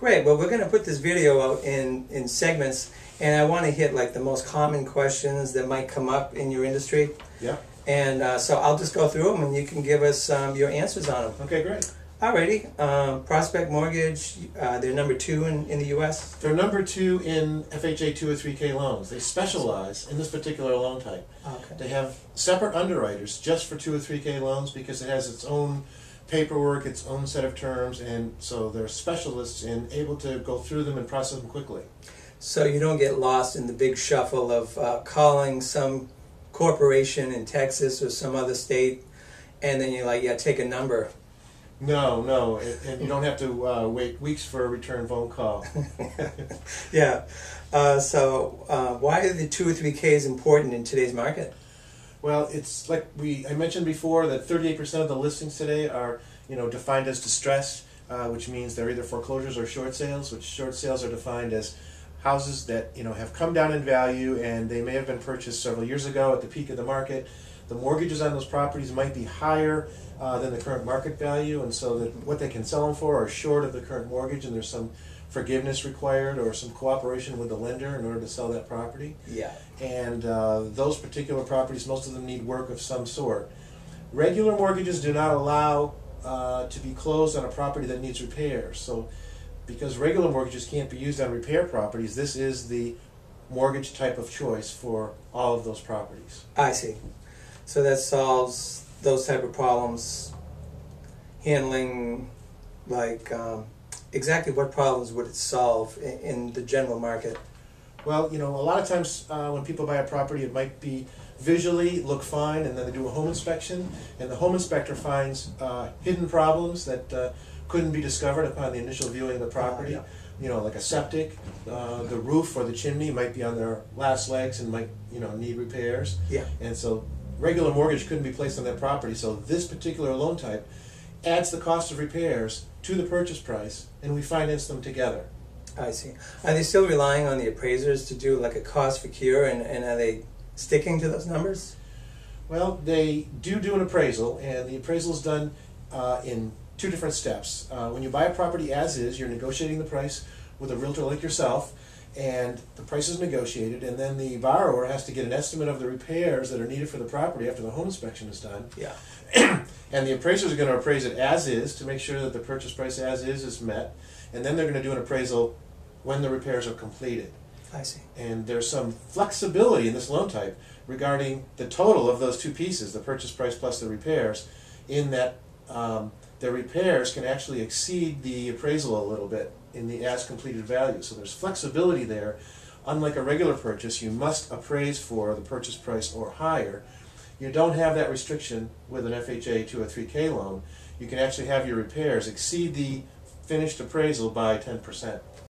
Great. Well, we're going to put this video out in segments, and I want to hit like the most common questions that might come up in your industry. Yeah. And so I'll just go through them, and you can give us your answers on them. Okay, great. Alrighty. Prospect Mortgage, they're number 2 in the U.S. They're number 2 in FHA 2 or 3K loans. They specialize in this particular loan type. Okay. They have separate underwriters just for 2 or 3K loans because it has its own paperwork, its own set of terms, and so they're specialists in able to go through them and process them quickly. So you don't get lost in the big shuffle of calling some corporation in Texas or some other state, and then you're like, yeah, take a number. No, and you don't have to wait weeks for a return phone call. Yeah. So why are the 2 or 3Ks important in today's market? Well, it's like I mentioned before that 38% of the listings today are defined as distressed, which means they're either foreclosures or short sales, which short sales are defined as houses that have come down in value and they may have been purchased several years ago at the peak of the market. The mortgages on those properties might be higher than the current market value, and so that what they can sell them for are short of the current mortgage, and there's some forgiveness required or some cooperation with the lender in order to sell that property. Yeah. And those particular properties, most of them need work of some sort. Regular mortgages do not allow to be closed on a property that needs repairs. So because regular mortgages can't be used on repair properties, this is the mortgage type of choice for all of those properties. I see. So that solves those type of problems. Handling, like, exactly what problems would it solve in the general market? Well, a lot of times when people buy a property, it might be visually look fine, and then they do a home inspection, and the home inspector finds hidden problems that couldn't be discovered upon the initial viewing of the property. Yeah. Like a septic, the roof or the chimney might be on their last legs and might need repairs. Yeah. And so regular mortgage couldn't be placed on that property. So this particular loan type adds the cost of repairs to the purchase price, and we finance them together. I see. Are they still relying on the appraisers to do like a cost for cure, and are they sticking to those numbers? Well, they do an appraisal, and the appraisal is done in 2 different steps. When you buy a property as is, you're negotiating the price with a realtor like yourself, and the price is negotiated, and then the borrower has to get an estimate of the repairs that are needed for the property after the home inspection is done. Yeah. And the appraisers are going to appraise it as is to make sure that the purchase price as is met, and then they're going to do an appraisal when the repairs are completed. I see. And there's some flexibility in this loan type regarding the total of those 2 pieces, the purchase price plus the repairs, in that the repairs can actually exceed the appraisal a little bit in the as completed value. So there's flexibility there. Unlike a regular purchase, you must appraise for the purchase price or higher. You don't have that restriction with an FHA 2 or 3K loan. You can actually have your repairs exceed the finished appraisal by 10%.